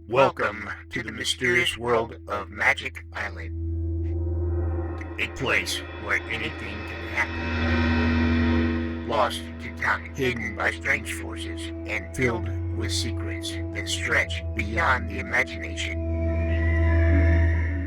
Welcome to the mysterious world of Magic Island, a place where anything can happen. Lost to time, hidden by strange forces, and filled with secrets that stretch beyond the imagination.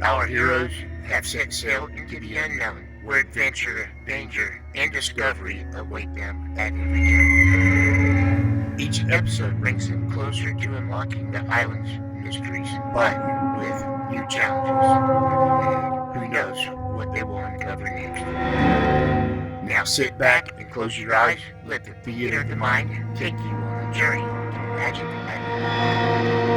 Our heroes have set sail into the unknown, where adventure, danger, and discovery await them at every turn. Each episode brings them closer to unlocking the island's mysteries, but with new challenges. Who knows what they will uncover next? Now sit back and close your eyes. Let the theater of the mind take you on a journey to Magic Island.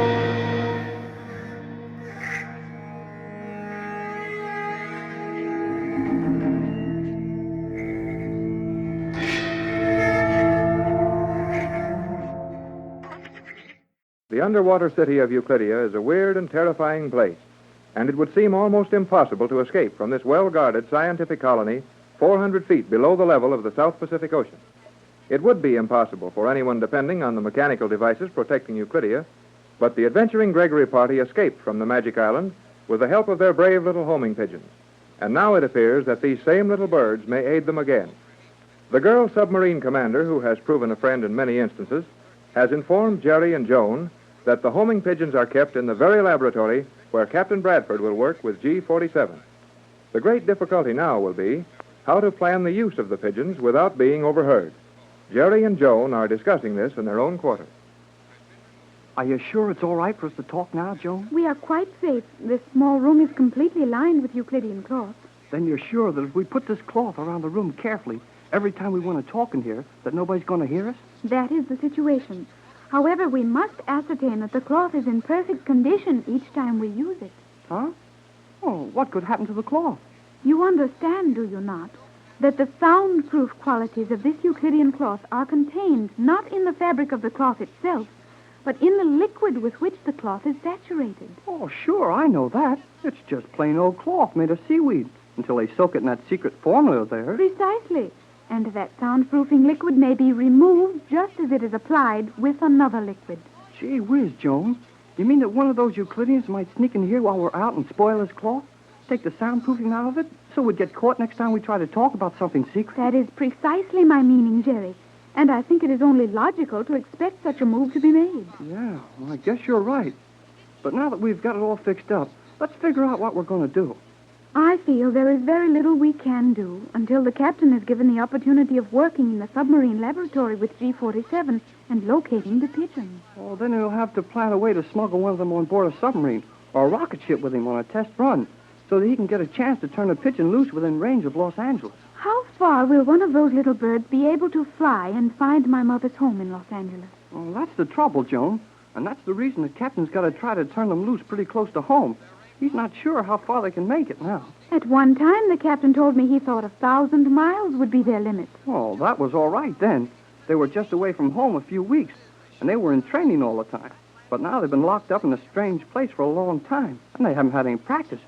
The underwater city of Euclidia is a weird and terrifying place, and it would seem almost impossible to escape from this well-guarded scientific colony 400 feet below the level of the South Pacific Ocean. It would be impossible for anyone depending on the mechanical devices protecting Euclidia, but the adventuring Gregory party escaped from the Magic Island with the help of their brave little homing pigeons. And now it appears that these same little birds may aid them again. The girl submarine commander, who has proven a friend in many instances, has informed Jerry and Joan that the homing pigeons are kept in the very laboratory where Captain Bradford will work with G-47. The great difficulty now will be how to plan the use of the pigeons without being overheard. Jerry and Joan are discussing this in their own quarters. Are you sure it's all right for us to talk now, Joan? We are quite safe. This small room is completely lined with Euclidean cloth. Then you're sure that if we put this cloth around the room carefully, every time we want to talk in here, that nobody's going to hear us? That is the situation. However, we must ascertain that the cloth is in perfect condition each time we use it. Huh? Oh, what could happen to the cloth? You understand, do you not, that the soundproof qualities of this Euclidean cloth are contained not in the fabric of the cloth itself, but in the liquid with which the cloth is saturated. Oh, sure, I know that. It's just plain old cloth made of seaweed until they soak it in that secret formula there. Precisely. And that soundproofing liquid may be removed just as it is applied with another liquid. Gee whiz, Joan. You mean that one of those Euclideans might sneak in here while we're out and spoil his cloth? Take the soundproofing out of it so we'd get caught next time we try to talk about something secret? That is precisely my meaning, Jerry. And I think it is only logical to expect such a move to be made. Yeah, well, I guess you're right. But now that we've got it all fixed up, let's figure out what we're going to do. I feel there is very little we can do until the captain is given the opportunity of working in the submarine laboratory with G-47 and locating the pigeons. Well, then he'll have to plan a way to smuggle one of them on board a submarine or a rocket ship with him on a test run so that he can get a chance to turn a pigeon loose within range of Los Angeles. How far will one of those little birds be able to fly and find my mother's home in Los Angeles? Well, that's the trouble, Joan. And that's the reason the captain's got to try to turn them loose pretty close to home. He's not sure how far they can make it now. At one time, the captain told me he thought 1,000 miles would be their limit. Oh, that was all right then. They were just away from home a few weeks, and they were in training all the time. But now they've been locked up in a strange place for a long time, and they haven't had any practice.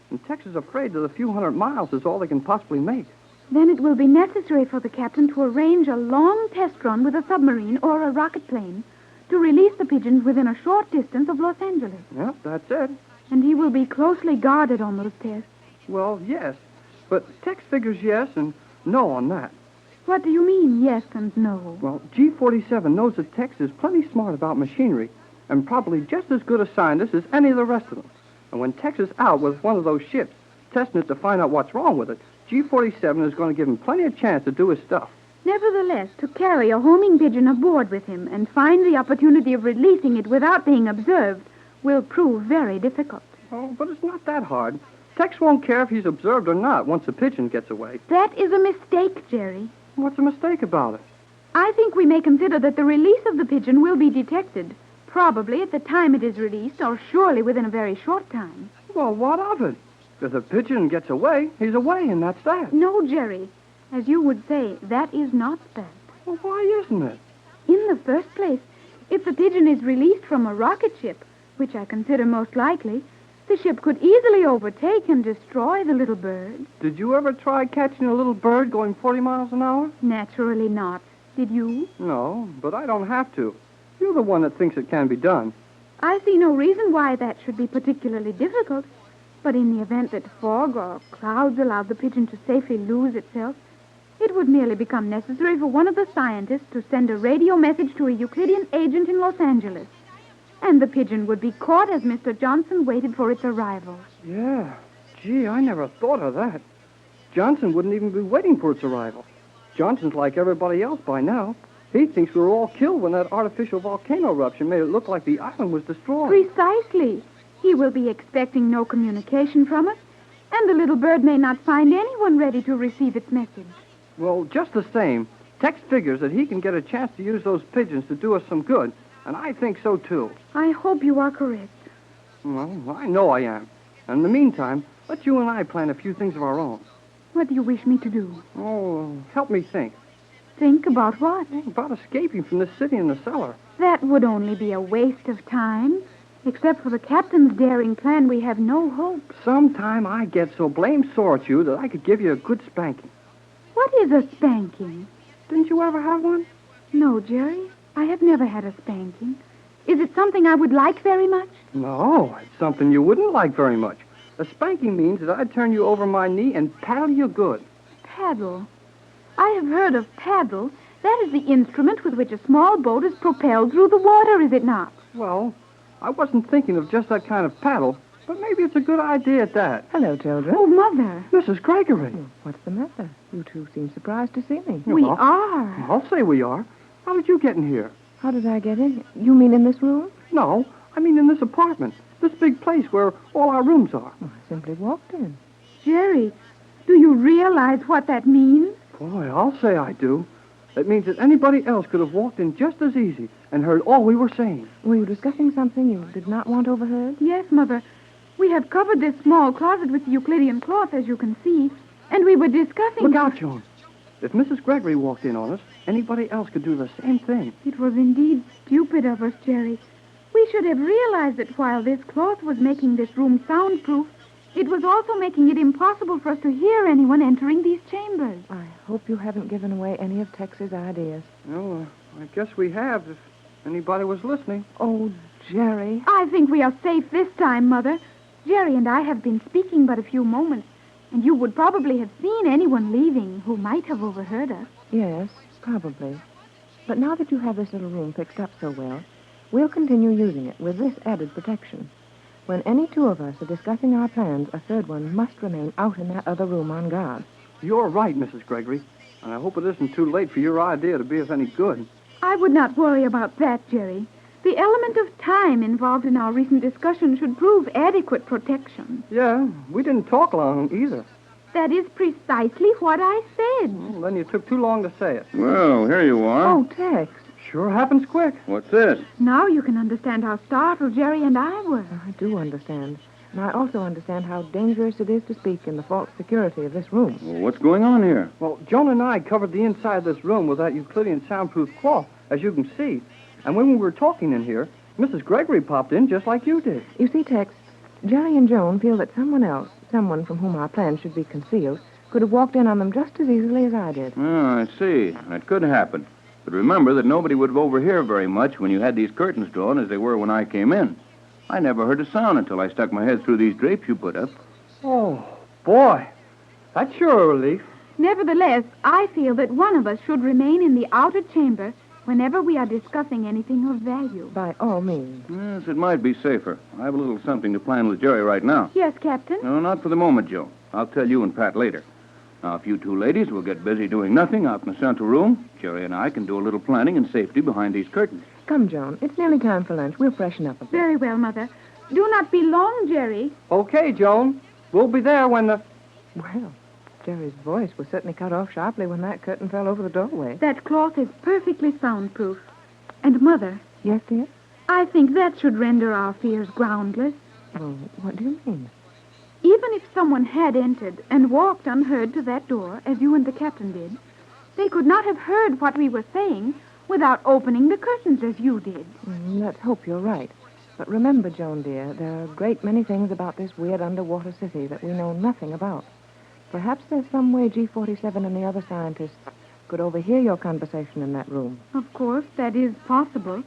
And Tex is afraid that a few hundred miles is all they can possibly make. Then it will be necessary for the captain to arrange a long test run with a submarine or a rocket plane to release the pigeons within a short distance of Los Angeles. Yep, that's it. And he will be closely guarded on those tests. Well, yes. But Tex figures yes and no on that. What do you mean, yes and no? Well, G-47 knows that Tex is plenty smart about machinery and probably just as good a scientist as any of the rest of them. And when Tex is out with one of those ships, testing it to find out what's wrong with it, G-47 is going to give him plenty of chance to do his stuff. Nevertheless, to carry a homing pigeon aboard with him and find the opportunity of releasing it without being observed will prove very difficult. Oh, but it's not that hard. Tex won't care if he's observed or not once the pigeon gets away. That is a mistake, Jerry. What's a mistake about it? I think we may consider that the release of the pigeon will be detected, probably at the time it is released, or surely within a very short time. Well, what of it? If the pigeon gets away, he's away, and that's that. No, Jerry. As you would say, that is not that. Well, why isn't it? In the first place, if the pigeon is released from a rocket ship, which I consider most likely, the ship could easily overtake and destroy the little bird. Did you ever try catching a little bird going 40 miles an hour? Naturally not. Did you? No, but I don't have to. You're the one that thinks it can be done. I see no reason why that should be particularly difficult. But in the event that fog or clouds allowed the pigeon to safely lose itself, it would merely become necessary for one of the scientists to send a radio message to a Euclidean agent in Los Angeles. And the pigeon would be caught as Mr. Johnson waited for its arrival. Yeah. Gee, I never thought of that. Johnson wouldn't even be waiting for its arrival. Johnson's like everybody else by now. He thinks we were all killed when that artificial volcano eruption made it look like the island was destroyed. Precisely. He will be expecting no communication from us, and the little bird may not find anyone ready to receive its message. Well, just the same, Tex figures that he can get a chance to use those pigeons to do us some good, and I think so, too. I hope you are correct. Well, I know I am. And in the meantime, let you and I plan a few things of our own. What do you wish me to do? Oh, help me think. Think about what? About escaping from this city in the cellar. That would only be a waste of time. Except for the captain's daring plan, we have no hope. Sometime I get so blamed sore at you that I could give you a good spanking. What is a spanking? Didn't you ever have one? No, Jerry. I have never had a spanking. Is it something I would like very much? No, it's something you wouldn't like very much. A spanking means that I'd turn you over my knee and paddle you good. Paddle. I have heard of paddle. That is the instrument with which a small boat is propelled through the water, is it not? Well, I wasn't thinking of just that kind of paddle, but maybe it's a good idea at that. Hello, children. Oh, Mother. Mrs. Gregory. What's the matter? You two seem surprised to see me. We Well, are. I'll say we are. How did you get in here? How did I get in? You mean in this room? No, I mean in this apartment. This big place where all our rooms are. Well, I simply walked in. Jerry, do you realize what that means? Boy, I'll say I do. It means that anybody else could have walked in just as easy and heard all we were saying. Were you discussing something you did not want overheard? Yes, Mother. We have covered this small closet with the Euclidean cloth, as you can see, and we were discussing... Look out, Joan. If Mrs. Gregory walked in on us, anybody else could do the same thing. It was indeed stupid of us, Jerry. We should have realized that while this cloth was making this room soundproof, it was also making it impossible for us to hear anyone entering these chambers. I hope you haven't given away any of Tex's ideas. Well, I guess we have, if anybody was listening. Oh, Jerry. I think we are safe this time, Mother. Jerry and I have been speaking but a few moments, and you would probably have seen anyone leaving who might have overheard us. Yes, probably. But now that you have this little room fixed up so well, we'll continue using it with this added protection. When any two of us are discussing our plans, a third one must remain out in that other room on guard. You're right, Mrs. Gregory. And I hope it isn't too late for your idea to be of any good. I would not worry about that, Jerry. The element of time involved in our recent discussion should prove adequate protection. Yeah, we didn't talk long either. That is precisely what I said. Well, then you took too long to say it. Well, here you are. Oh, Tex. Sure happens quick. What's this? Now you can understand how startled Jerry and I were. I do understand. And I also understand how dangerous it is to speak in the false security of this room. Well, what's going on here? Well, Joan and I covered the inside of this room with that Euclidean soundproof cloth, as you can see. And when we were talking in here, Mrs. Gregory popped in just like you did. You see, Tex, Jerry and Joan feel that someone else, someone from whom our plans should be concealed, could have walked in on them just as easily as I did. Oh, I see. That could happen. But remember that nobody would overhear very much when you had these curtains drawn as they were when I came in. I never heard a sound until I stuck my head through these drapes you put up. Oh, boy. That's sure a relief. Nevertheless, I feel that one of us should remain in the outer chamber whenever we are discussing anything of value. By all means. Yes, it might be safer. I have a little something to plan with Jerry right now. Yes, Captain. No, not for the moment, Joe. I'll tell you and Pat later. Now, if you two ladies will get busy doing nothing out in the central room, Jerry and I can do a little planning in safety behind these curtains. Come, Joan. It's nearly time for lunch. We'll freshen up a bit. Very well, Mother. Do not be long, Jerry. Okay, Joan. We'll be there when the... Well, Jerry's voice was certainly cut off sharply when that curtain fell over the doorway. That cloth is perfectly soundproof. And, Mother, Yes, dear? I think that should render our fears groundless. Well, what do you mean? Even if someone had entered and walked unheard to that door, as you and the captain did, they could not have heard what we were saying without opening the curtains as you did. Let's hope you're right. But remember, Joan, dear, there are a great many things about this weird underwater city that we know nothing about. Perhaps there's some way G47 and the other scientists could overhear your conversation in that room. Of course, that is possible.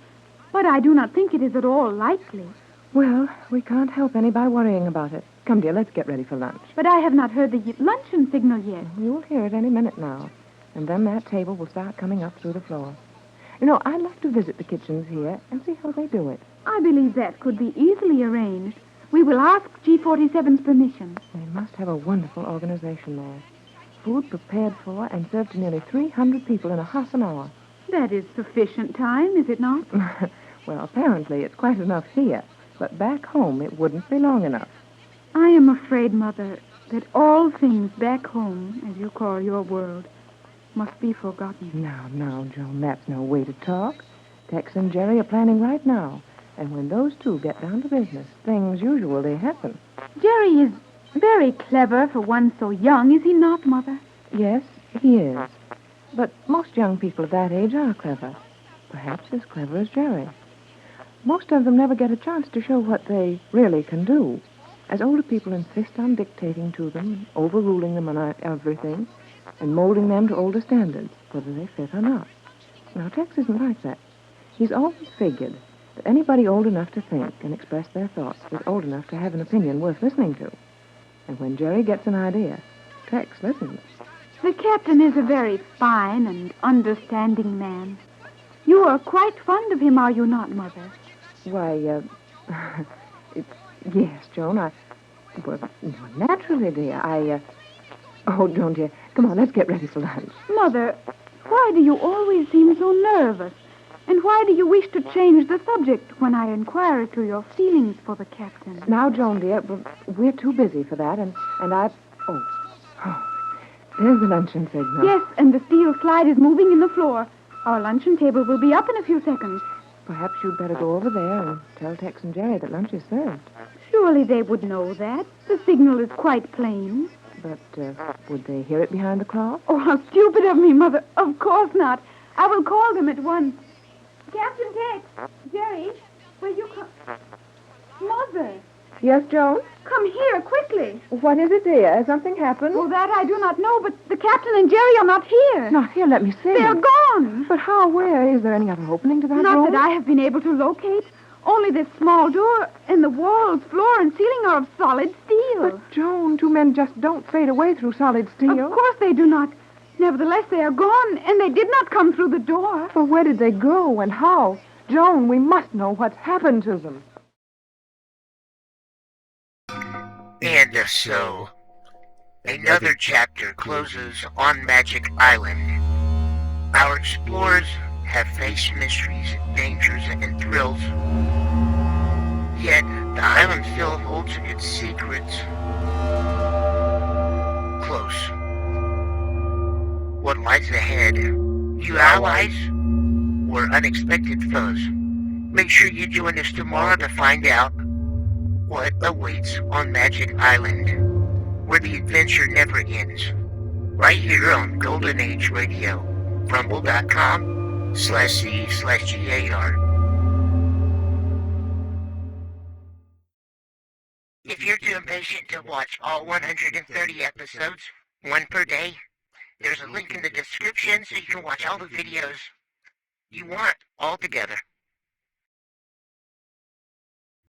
But I do not think it is at all likely. Well, we can't help any by worrying about it. Come, dear, let's get ready for lunch. But I have not heard the luncheon signal yet. You'll hear it any minute now. And then that table will start coming up through the floor. You know, I'd like to visit the kitchens here and see how they do it. I believe that could be easily arranged. We will ask G47's permission. They must have a wonderful organization there. Food prepared for and served to nearly 300 people in a half an hour. That is sufficient time, is it not? Well, apparently it's quite enough here. But back home it wouldn't be long enough. I am afraid, Mother, that all things back home, as you call your world, must be forgotten. Now, Joan, that's no way to talk. Tex and Jerry are planning right now. And when those two get down to business, things usually happen. Jerry is very clever for one so young, is he not, Mother? Yes, he is. But most young people of that age are clever. Perhaps as clever as Jerry. Most of them never get a chance to show what they really can do. As older people insist on dictating to them, overruling them on everything, and molding them to older standards, whether they fit or not. Now, Tex isn't like that. He's always figured that anybody old enough to think and express their thoughts is old enough to have an opinion worth listening to. And when Jerry gets an idea, Tex listens. The captain is a very fine and understanding man. You are quite fond of him, are you not, Mother? Why, yes, Joan, well, naturally, dear, oh, Joan, dear, come on, let's get ready for lunch. Mother, why do you always seem so nervous? And why do you wish to change the subject when I inquire as to your feelings for the captain? Now, Joan, dear, we're too busy for that, and there's the luncheon signal. Yes, and the steel slide is moving in the floor. Our luncheon table will be up in a few seconds. Perhaps you'd better go over there and tell Tex and Jerry that lunch is served. Surely they would know that. The signal is quite plain. But would they hear it behind the cloth? Oh, how stupid of me, Mother. Of course not. I will call them at once. Captain Tex, Jerry, will you come? Mother, Yes, Joan? come here quickly. What is it, dear? Has something happened? Oh, that I do not know, but the captain and Jerry are not here. Not here, let me see. They are gone. But how? Where? Is there any other opening to that Not room? that I have been able to locate. Only this small door, and the walls, floor, and ceiling are of solid steel. But, Joan, two men just don't fade away through solid steel. Of course they do not. Nevertheless, they are gone, and they did not come through the door. But where did they go and how? Joan, we must know what's happened to them. And so, another chapter closes on Magic Island. Our explorers have faced mysteries, dangers, and thrills. Yet, the island still holds its secrets close. What lies ahead? New allies or unexpected foes? Make sure you join us tomorrow to find out what awaits on Magic Island, where the adventure never ends. Right here on Golden Age Radio, rumble.com/C/GAR. If you're too impatient to watch all 130 episodes, one per day, there's a link in the description so you can watch all the videos you want all together.